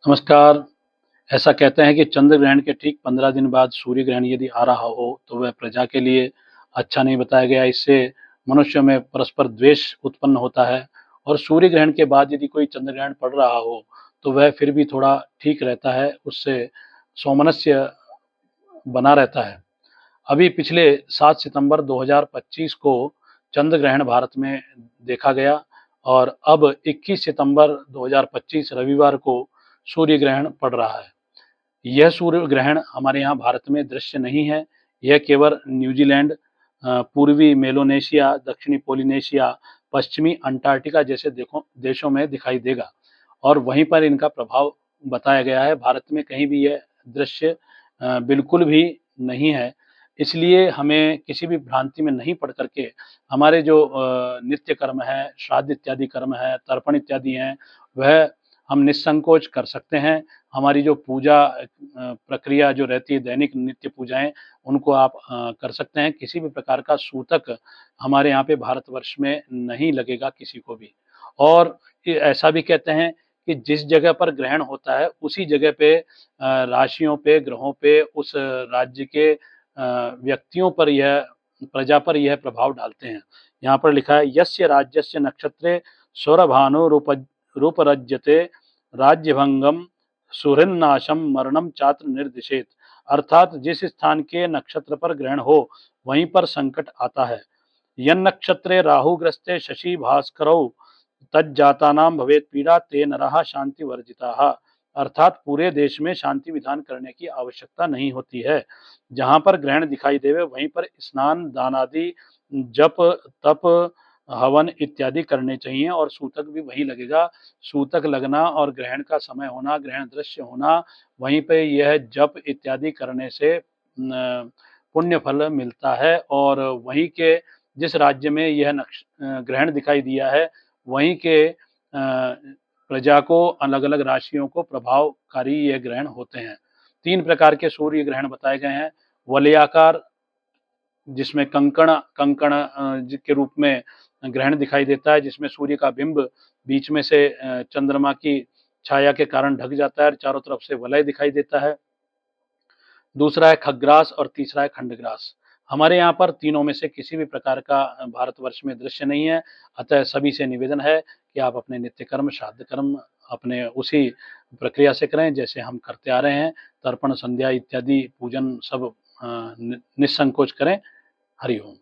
नमस्कार। ऐसा कहते हैं कि चंद्र ग्रहण के ठीक 15 दिन बाद सूर्य ग्रहण यदि आ रहा हो, तो वह प्रजा के लिए अच्छा नहीं बताया गया। इससे मनुष्यों में परस्पर द्वेष उत्पन्न होता है और सूर्य ग्रहण के बाद यदि कोई चंद्र ग्रहण पड़ रहा हो, तो वह फिर भी थोड़ा ठीक रहता है, उससे सौमनस्य बना रहता है। अभी पिछले 7 सितंबर 2025 को चंद्र ग्रहण भारत में देखा गया और अब 21 सितंबर 2025 रविवार को सूर्य ग्रहण पड़ रहा है। यह सूर्य ग्रहण हमारे यहाँ भारत में दृश्य नहीं है। यह केवल न्यूजीलैंड, पूर्वी मेलोनेशिया, दक्षिणी पोलिनेशिया, पश्चिमी अंटार्कटिका जैसे देशों में दिखाई देगा और वहीं पर इनका प्रभाव बताया गया है। भारत में कहीं भी यह दृश्य बिल्कुल भी नहीं है। इसलिए हमें किसी भी भ्रांति में नहीं पड़ करके हमारे जो नित्य कर्म है, श्राद्ध इत्यादि कर्म है, तर्पण इत्यादि हैं, वह हम निसंकोच कर सकते हैं। हमारी जो पूजा प्रक्रिया जो रहती है, दैनिक नित्य पूजाएँ, उनको आप कर सकते हैं। किसी भी प्रकार का सूतक हमारे यहाँ पे भारतवर्ष में नहीं लगेगा किसी को भी। और ये ऐसा भी कहते हैं कि जिस जगह पर ग्रहण होता है, उसी जगह पे राशियों पे, ग्रहों पे, उस राज्य के व्यक्तियों पर यह प्रजा पर यह प्रभाव डालते हैं। यहाँ पर लिखा है यस्य राज्यस्य नक्षत्रे सौरभानो रूपरज्यते राज्यभंगम सुहृन्नाशम मरणम चात्र निर्दिशेत। अर्थात जिस स्थान के नक्षत्र पर ग्रहण हो, वहीं पर संकट आता है। यन्नक्षत्रे राहुग्रस्ते शशि भास्करौ तज्जातानां भवेत् पीड़ा ते नरः शांति वर्जिताः। अर्थात पूरे देश में शांति विधान करने की आवश्यकता नहीं होती है। जहाँ पर ग्रहण दिखाई देवे, वहीं पर स्नान, दान आदि, जप, तप, हवन इत्यादि करने चाहिए और सूतक भी वहीं लगेगा। सूतक लगना और ग्रहण का समय होना, ग्रहण दृश्य होना, वहीं पे यह जप इत्यादि करने से पुण्य फल मिलता है और वहीं के जिस राज्य में यह ग्रहण दिखाई दिया है, वहीं के प्रजा को, अलग-अलग राशियों को प्रभावकारी ये ग्रहण होते हैं। 3 प्रकार के सूर्य ग्रहण बताए गए हैं। वलयाकार, जिसमें कंकण कंकण के रूप में ग्रहण दिखाई देता है, जिसमें सूर्य का बिंब बीच में से चंद्रमा की छाया के कारण ढक जाता है और चारों तरफ से वलय दिखाई देता है। दूसरा है खग्रास और तीसरा है खंडग्रास। हमारे यहाँ पर तीनों में से किसी भी प्रकार का भारतवर्ष में दृश्य नहीं है। अतः सभी से निवेदन है कि आप अपने नित्य कर्म, श्राद्ध कर्म अपने उसी प्रक्रिया से करें जैसे हम करते आ रहे हैं। तर्पण, संध्या इत्यादि पूजन सब निसंकोच करें। हरि ओम।